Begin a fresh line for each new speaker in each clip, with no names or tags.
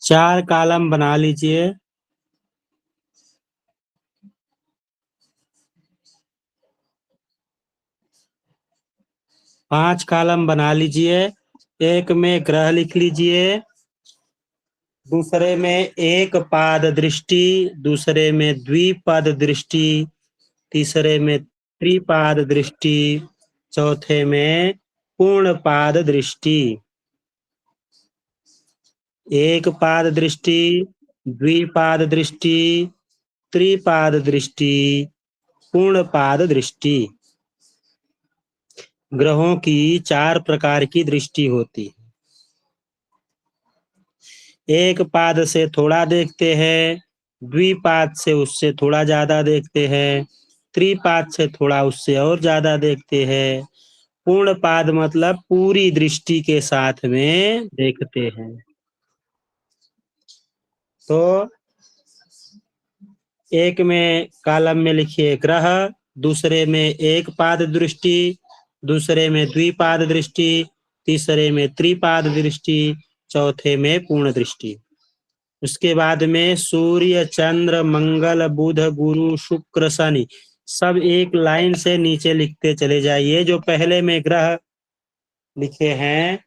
4 column बना लीजिए। 5 column बना लीजिए। एक में ग्रह लिख लीजिए, दूसरे में एक पाद दृष्टि, दूसरे में द्विपद दृष्टि, तीसरे में त्रिपाद दृष्टि, चौथे में पूर्ण पाद दृष्टि। एक पाद दृष्टि, द्विपाद दृष्टि, त्रिपाद दृष्टि, पूर्ण पाद दृष्टि। ग्रहों की 4 प्रकार की दृष्टि होती है। एक पाद से थोड़ा देखते हैं, द्विपाद से उससे थोड़ा ज्यादा देखते हैं, त्रिपाद से थोड़ा उससे और ज्यादा देखते हैं, पूर्ण पाद मतलब पूरी दृष्टि के साथ में देखते हैं। तो एक में कॉलम में लिखिए ग्रह, दूसरे में एक पाद दृष्टि, दूसरे में द्विपाद दृष्टि, तीसरे में त्रिपाद दृष्टि, चौथे में पूर्ण दृष्टि। उसके बाद में सूर्य, चंद्र, मंगल, बुध, गुरु, शुक्र, शनि सब एक लाइन से नीचे लिखते चले जाइए। जो पहले में ग्रह लिखे हैं,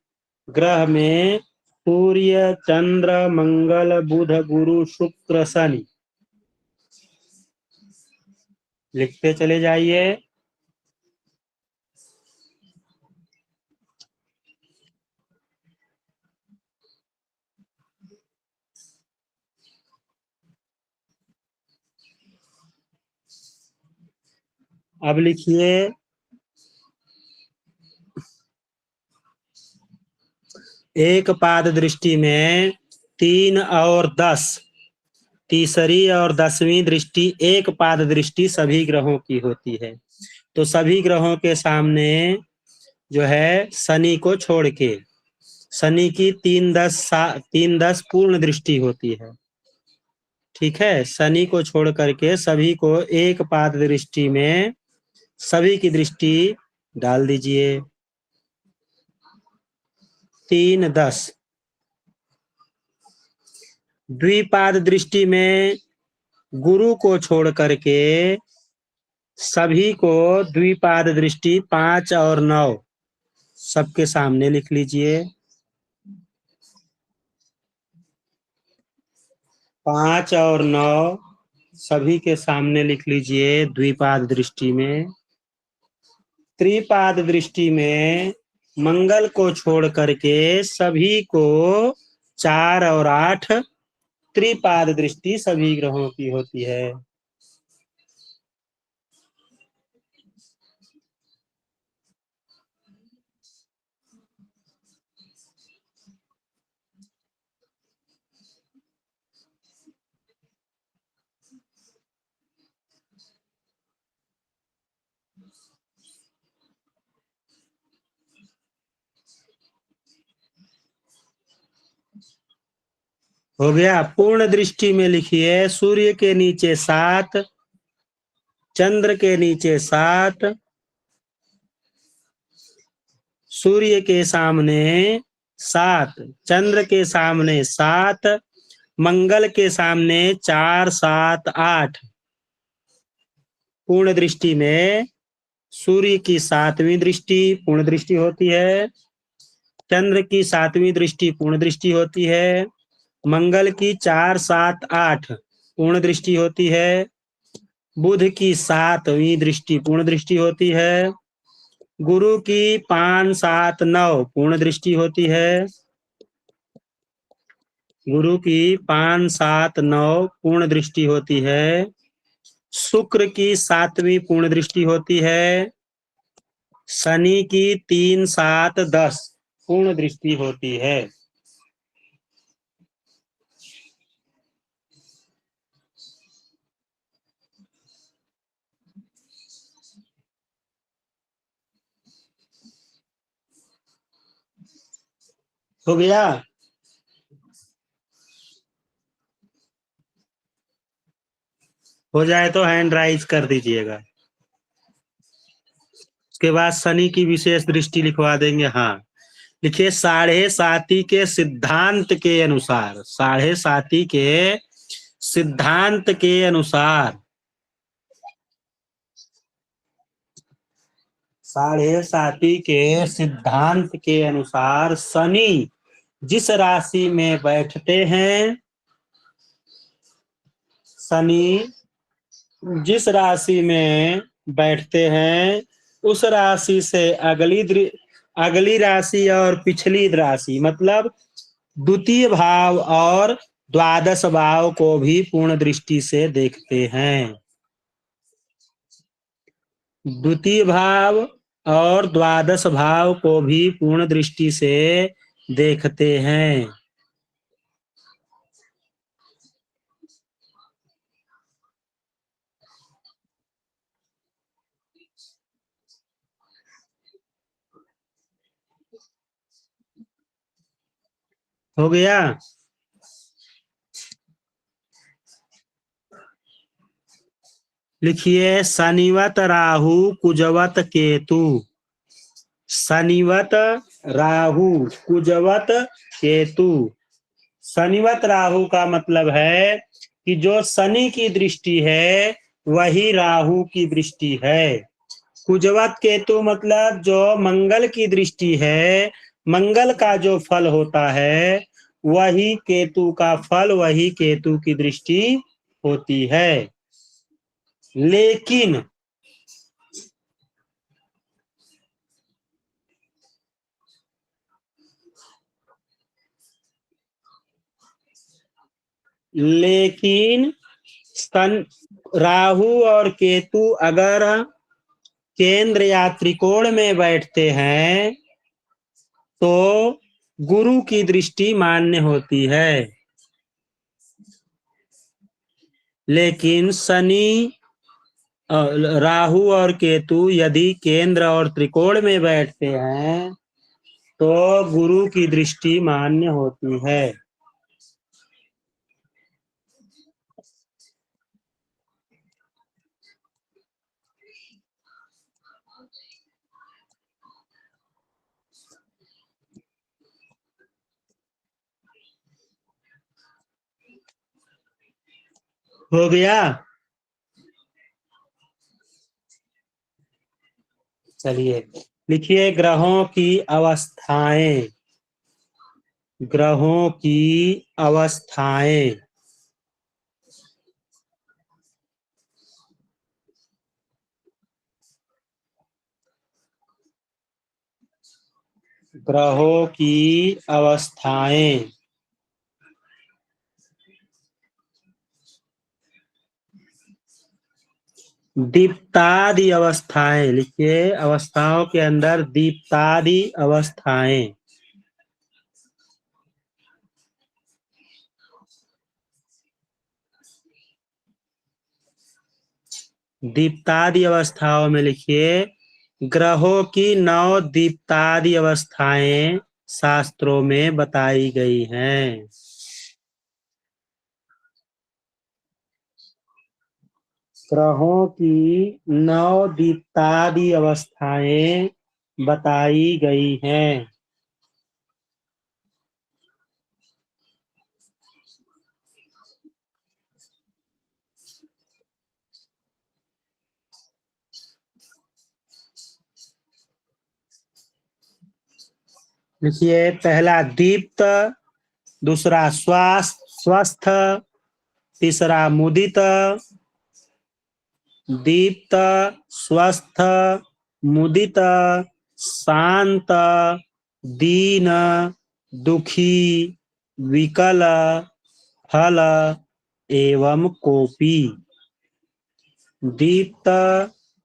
ग्रह में सूर्य, चंद्र, मंगल, बुध, गुरु, शुक्र, शनि लिखते चले जाइए। अब लिखिए एक पाद दृष्टि में 3 और 10, तीसरी और 10वीं दृष्टि एक पाद दृष्टि सभी ग्रहों की होती है। तो सभी ग्रहों के सामने जो है शनि को छोड़ के, शनि की 3-10 पूर्ण दृष्टि होती है। ठीक है, शनि को छोड़ करके सभी को एक पाद दृष्टि में सभी की दृष्टि डाल दीजिए। 3-10 द्विपाद दृष्टि में गुरु को छोड़ करके सभी को द्विपाद दृष्टि 5 और 9 सबके सामने लिख लीजिए। 5 और 9 सभी के सामने लिख लीजिए द्विपाद दृष्टि में। त्रिपाद दृष्टि में मंगल को छोड़ करके सभी को 4 और 8 त्रिपाद दृष्टि सभी ग्रहों की होती है। हो गया। पूर्ण दृष्टि में लिखिए सूर्य के नीचे 7, चंद्र के नीचे 7, सूर्य के सामने 7, चंद्र के सामने 7, मंगल के सामने 4, 7, 8। पूर्ण दृष्टि में सूर्य की 7वीं दृष्टि पूर्ण दृष्टि होती है, चंद्र की 7वीं दृष्टि पूर्ण दृष्टि होती है, मंगल की 4, 7, 8 पूर्ण दृष्टि होती है, बुध की 7वीं दृष्टि पूर्ण दृष्टि होती है, गुरु की 5, 7, 9 पूर्ण दृष्टि होती है, गुरु की 5, 7, 9 पूर्ण दृष्टि होती है, शुक्र की 7वीं पूर्ण दृष्टि होती है, शनि की 3, 7, 10 पूर्ण दृष्टि होती है। हो गया। हो जाए तो हैंड राइज कर दीजिएगा। उसके बाद शनि की विशेष दृष्टि लिखवा देंगे। हाँ, लिखिए साढ़े साती के सिद्धांत के अनुसार, साढ़े साती के सिद्धांत के अनुसार, साढ़े साती के सिद्धांत के अनुसार शनि जिस राशि में बैठते हैं, शनि जिस राशि में बैठते हैं उस राशि से अगली राशि और पिछली राशि, मतलब द्वितीय भाव और द्वादश भाव को भी पूर्ण दृष्टि से देखते हैं। द्वितीय भाव और द्वादश भाव को भी पूर्ण दृष्टि से देखते हैं। हो गया? लिखिए शनिवत राहु कुजवत केतु, शनिवत राहु कुजवत केतु। शनिवत राहु का मतलब है कि जो शनि की दृष्टि है वही राहु की दृष्टि है। कुजवत केतु मतलब जो मंगल की दृष्टि है, मंगल का जो फल होता है वही केतु का फल, वही केतु की दृष्टि होती है। लेकिन राहु और केतु अगर केंद्र या त्रिकोण में बैठते हैं तो गुरु की दृष्टि मान्य होती है। लेकिन शनि, राहु और केतु यदि केंद्र और त्रिकोण में बैठते हैं तो गुरु की दृष्टि मान्य होती है। हो गया? चलिए लिखिए ग्रहों की अवस्थाएं, ग्रहों की अवस्थाएं। ग्रहों की अवस्थाएं। दीप्तादि अवस्थाएं, लिखिए अवस्थाओं के अंदर दीप्तादि अवस्थाएं। दीप्तादि अवस्थाओं में लिखिए ग्रहों की 9 दीप्तादि अवस्थाएं शास्त्रों में बताई गई हैं। ग्रहों की 9 दीप्तादि अवस्थाएं बताई गई हैं। लिखिए पहला दीप्त, दूसरा स्वस्थ, तीसरा मुदित, दीप्त, स्वस्थ, मुदित, शांत, दीन, दुखी, विकल, फल एवं कोपी। दीप्त,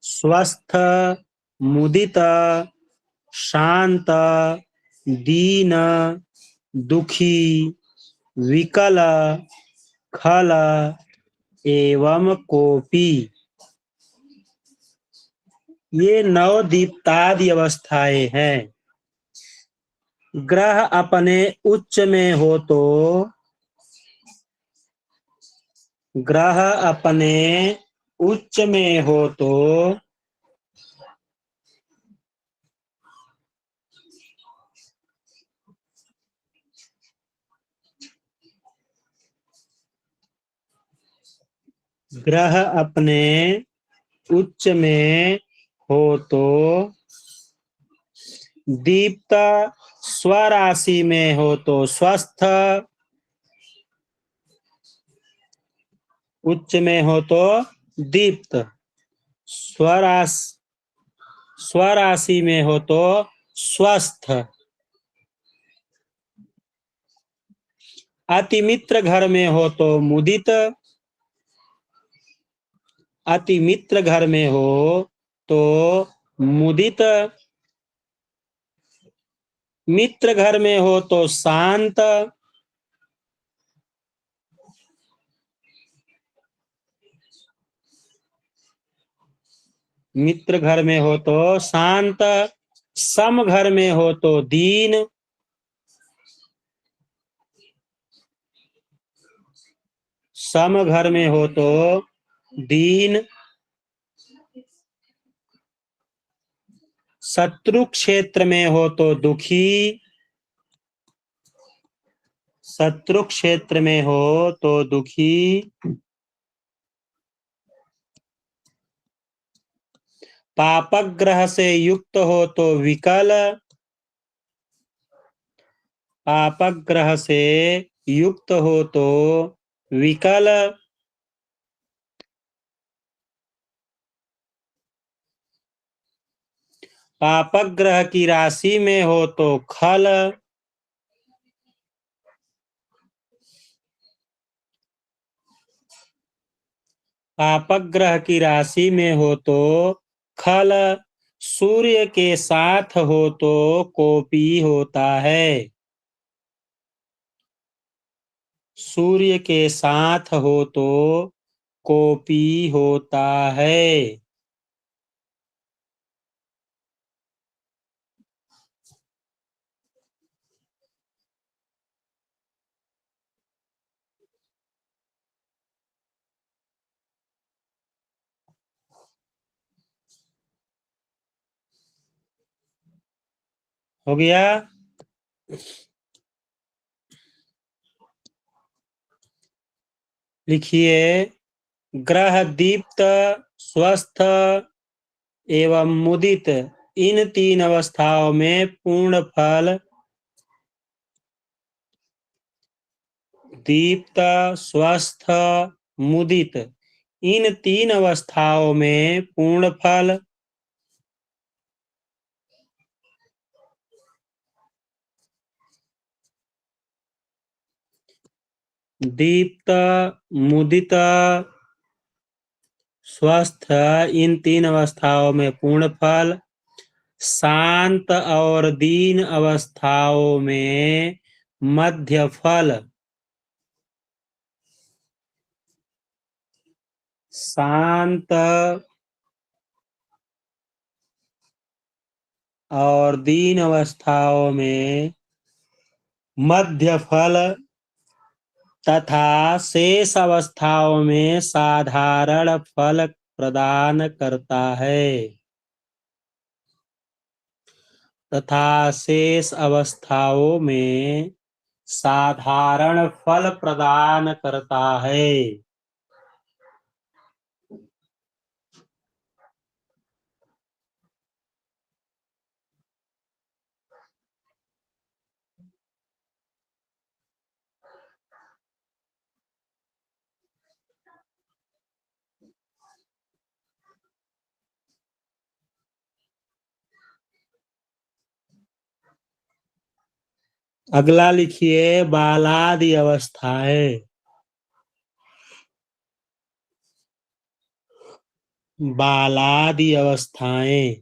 स्वस्थ, मुदित, शांत, दीन, दुखी, विकल, खल एवं कोपी। ये 9 दीप्तादि अवस्थाएं हैं। ग्रह अपने उच्च में हो तो, ग्रह अपने उच्च में हो तो ग्रह अपने उच्च में हो तो दीप्त, स्वराशि में हो तो स्वस्थ, उच्च में हो तो दीप्त, स्वराशि में हो तो स्वस्थ। अति मित्र घर में हो तो मुदित, अति मित्र घर में हो तो मुदित, मित्र घर में हो तो शांत, मित्र घर में हो तो शांत, सम घर में हो तो दीन, सम घर में हो तो दीन, शत्रु क्षेत्र में हो तो दुखी, शत्रु क्षेत्र में हो तो दुखी, पापक ग्रह से युक्त हो तो विकल, पापक ग्रह से युक्त हो तो विकल, पापक ग्रह की राशि में हो तो खल, पापक ग्रह की राशि में हो तो खल, सूर्य के साथ हो तो कोपी होता है, सूर्य के साथ हो तो कोपी होता है। हो गया। लिखिए, ग्रह दीप्त, स्वस्थ एवं मुदित, इन तीन अवस्थाओं में पूर्ण फल, दीप्त, स्वस्थ, मुदित, इन तीन अवस्थाओं में पूर्ण फल, दीप्त, मुदित, स्वस्थ, इन तीन अवस्थाओं में पूर्ण फल, शांत और दीन अवस्थाओं में मध्य फल, शांत और दीन अवस्थाओं में मध्य फल तथा शेष अवस्थाओं में साधारण फल प्रदान करता है, तथा शेष अवस्थाओं में साधारण फल प्रदान करता है। अगला लिखिए, बालादि अवस्थाएं, बालादि अवस्थाएं,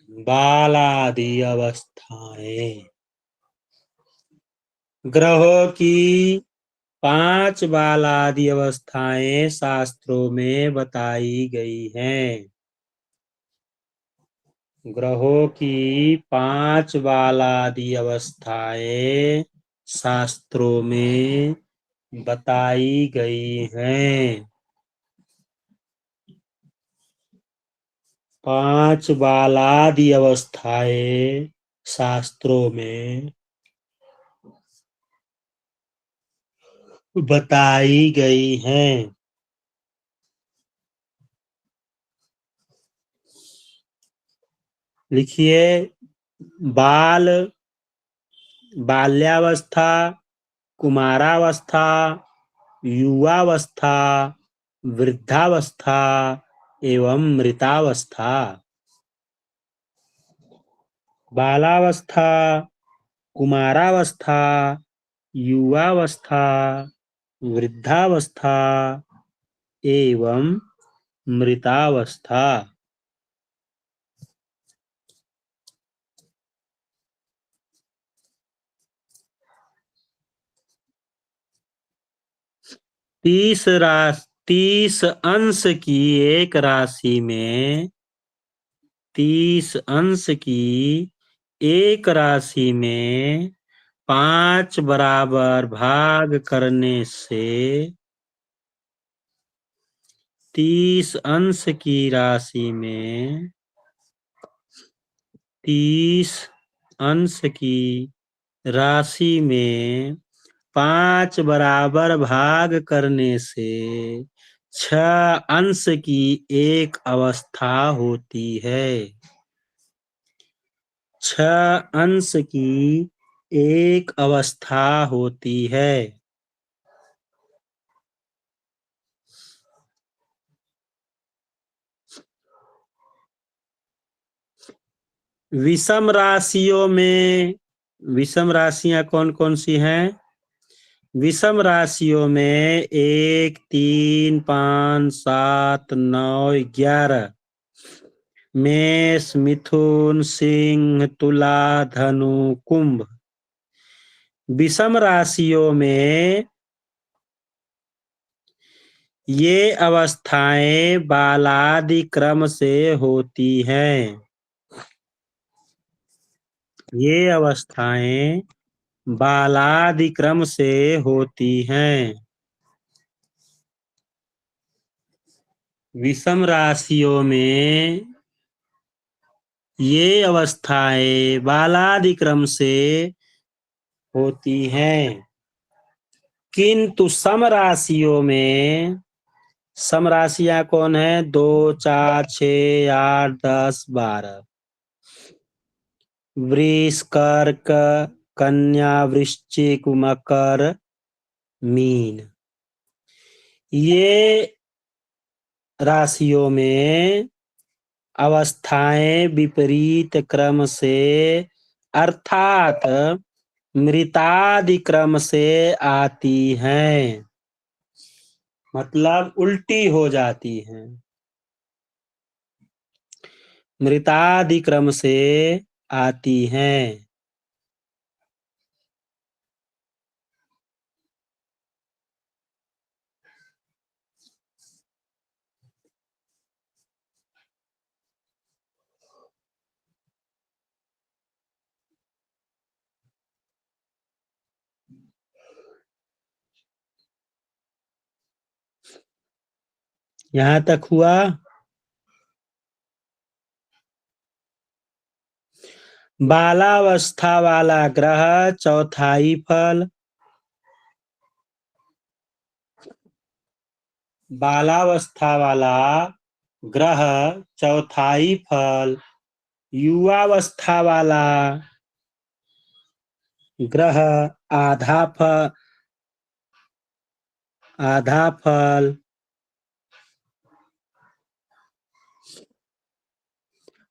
बालादि अवस्थाएं, ग्रहों की 5 बालादि अवस्थाएं शास्त्रों में बताई गई हैं। ग्रहों की 5 बालादि अवस्थाएं शास्त्रों में बताई गई हैं। 5 बालादि अवस्थाएं शास्त्रों में बताई गई हैं। लिखिए, बाल, बाल्यावस्था, कुमारावस्था, युवावस्था, वृद्धावस्था एवं मृतावस्था। बालावस्था, कुमारावस्था, युवावस्था, वृद्धावस्था एवं मृतावस्था। तीस अंश की एक राशि में 30 अंश की एक राशि में 5 बराबर भाग करने से 30 अंश की राशि में 30 अंश की राशि में 5 बराबर भाग करने से 6 अंश की एक अवस्था होती है। 6 अंश की एक अवस्था होती है। विषम राशियों में, विषम राशियां कौन कौन सी हैं? विषम राशियों में 1, 3, 5, 7, 9, 11 मेष, मिथुन, सिंह, तुला, धनु, कुंभ। विषम राशियों में ये अवस्थाएं बालादि क्रम से होती हैं। ये अवस्थाएं बालादि क्रम से होती हैं। विषम राशियों में ये अवस्थाएं बालादि क्रम से होती हैं। किंतु सम राशियों में, सम राशियां कौन है? 2, 4, 6, 8, 10, 12। वृष, कर्क, कन्या, वृश्चिक, मकर, मीन। ये राशियों में अवस्थाएं विपरीत क्रम से अर्थात मृतादि क्रम से आती हैं, मतलब उल्टी हो जाती हैं। मृतादि क्रम से आती हैं। यहां तक हुआ? बालावस्था वाला ग्रह चौथाई फल, बालावस्था वाला ग्रह चौथाई फल, युवावस्था वाला ग्रह आधा फल, आधा फल,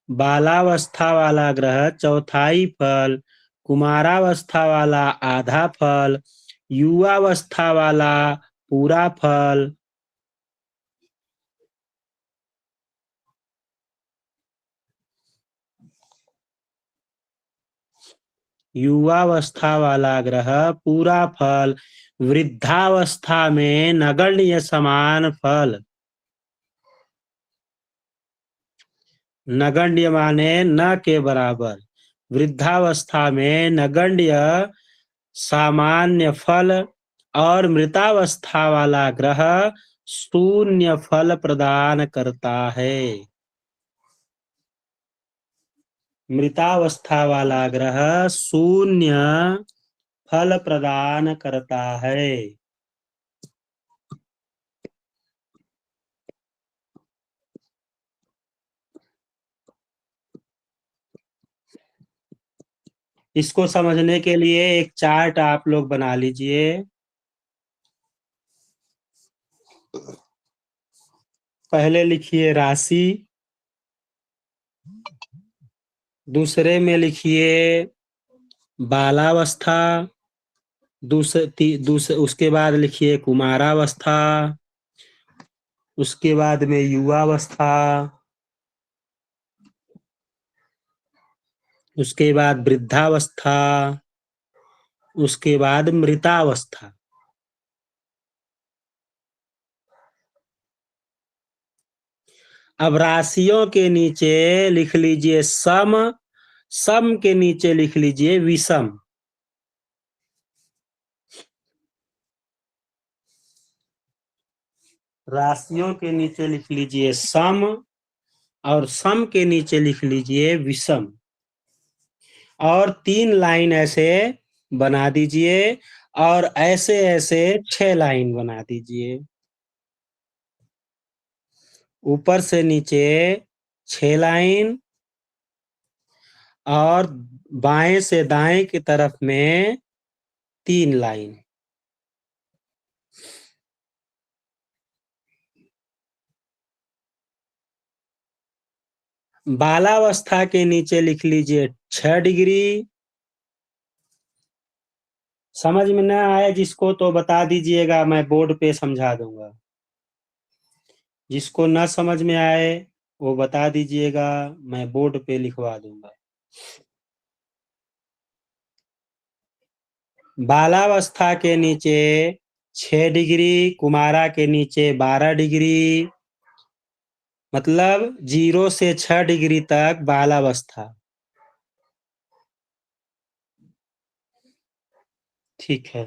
बालावस्था वाला ग्रह चौथाई फल, कुमारावस्था वाला आधा फल, युवावस्था वाला पूरा फल। युवावस्था वाला ग्रह पूरा फल, वृद्धावस्था में नगण्य समान फल। नगण्य माने न के बराबर, वृद्धावस्था में नगण्य सामान्य फल और मृतावस्था वाला ग्रह शून्य फल प्रदान करता है। मृतावस्था वाला ग्रह शून्य फल प्रदान करता है। इसको समझने के लिए एक चार्ट आप लोग बना लीजिए। पहले लिखिए राशि, दूसरे में लिखिए बालावस्था, उसके बाद लिखिए कुमारावस्था, उसके बाद में युवावस्था, उसके बाद वृद्धावस्था, उसके बाद मृतावस्था। अब राशियों के नीचे लिख लीजिए सम, सम के नीचे लिख लीजिए विषम। राशियों के नीचे लिख लीजिए सम और सम के नीचे लिख लीजिए विषम, और 3 लाइन ऐसे बना दीजिए, और ऐसे ऐसे 6 लाइन बना दीजिए, ऊपर से नीचे 6 लाइन और बाएं से दाएं की तरफ में 3 लाइन। बालावस्था के नीचे लिख लीजिए 6 डिग्री। समझ में ना आए जिसको तो बता दीजिएगा, मैं बोर्ड पे समझा दूंगा। जिसको ना समझ में आए वो बता दीजिएगा, मैं बोर्ड पे लिखवा दूंगा। बालावस्था के नीचे 6 डिग्री, कुमारा के नीचे 12 डिग्री, मतलब 0 से 6 डिग्री तक बालावस्था। ठीक है।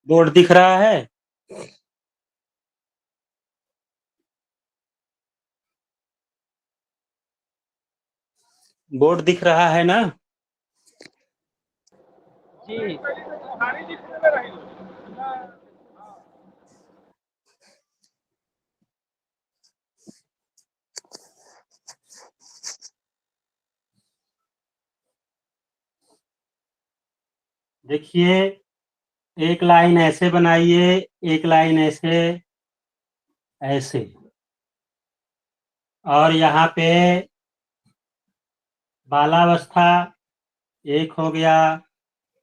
बोर्ड दिख रहा है? बोर्ड दिख रहा है ना?
जी।
देखिए, एक लाइन ऐसे बनाइए, एक लाइन ऐसे, ऐसे, और यहाँ पे बालावस्था 1 हो गया,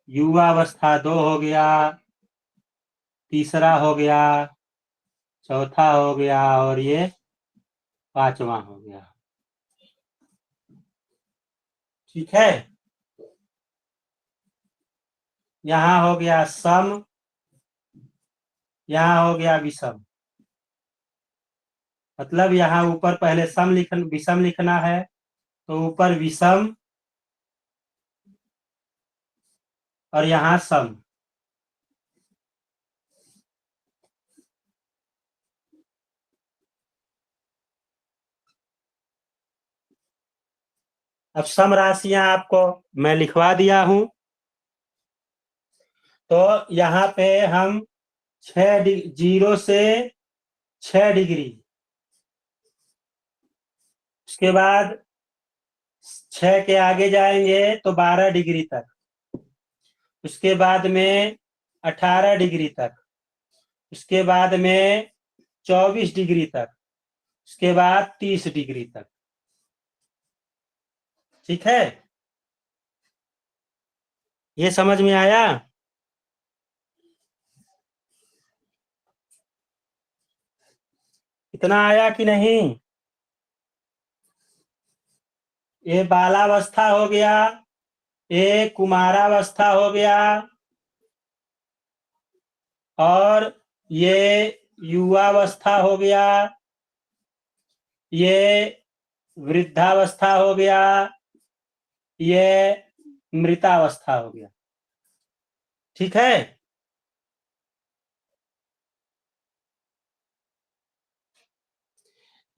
युवावस्था 2 हो गया, तीसरा हो गया, चौथा हो गया, और ये 5वां हो गया। ठीक है। यहाँ हो गया सम, यहाँ हो गया विषम। मतलब यहाँ ऊपर पहले विषम लिखना है, तो ऊपर विषम और यहाँ सम। अब सम राशियां आपको मैं लिखवा दिया हूं, तो यहाँ पे हम 0 से 6 डिग्री, उसके बाद 6 के आगे जाएंगे तो 12 डिग्री तक, उसके बाद में 18 डिग्री तक, उसके बाद में 24 डिग्री तक, उसके बाद 30 डिग्री तक। ठीक है, ये समझ में आया? इतना आया कि नहीं? ये बालावस्था हो गया, ये कुमारावस्था हो गया, और ये युवावस्था हो गया, ये वृद्धावस्था हो गया, ये मृतावस्था हो गया। ठीक है,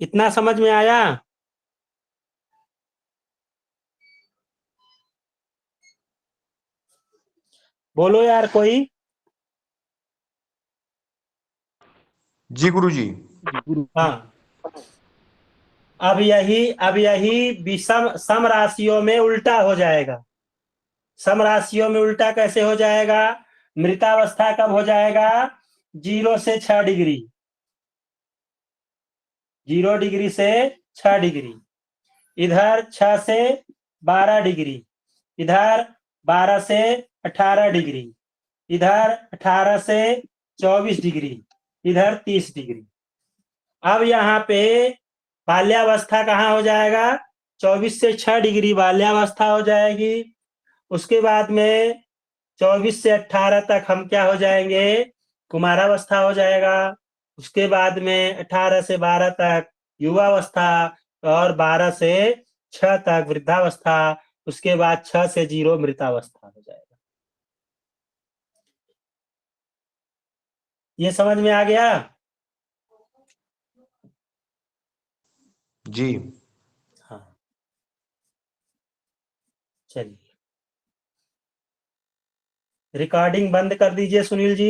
इतना समझ में आया? बोलो यार कोई।
जी गुरुजी।
हाँ, अब यही विषम सम राशियों में उल्टा हो जाएगा। सम राशियों में उल्टा कैसे हो जाएगा? मृतावस्था कब हो जाएगा? 0 से 6 डिग्री, 0 डिग्री से 6 डिग्री, इधर 6 से 12 डिग्री, इधर 12 से 18 डिग्री, इधर 18 से 24 डिग्री, इधर 30 डिग्री। अब यहाँ पे बाल्यावस्था कहाँ हो जाएगा? 24 से 6 डिग्री बाल्यावस्था हो जाएगी। उसके बाद में 24 से 18 तक हम क्या हो जाएंगे? कुमारावस्था हो जाएगा। उसके बाद में 18 से 12 तक युवावस्था, और 12 से 6 तक वृद्धावस्था, उसके बाद 6 से 0 मृतावस्था हो जाएगा। ये समझ में आ गया?
जी
हाँ, चलिए रिकॉर्डिंग बंद कर दीजिए सुनील जी।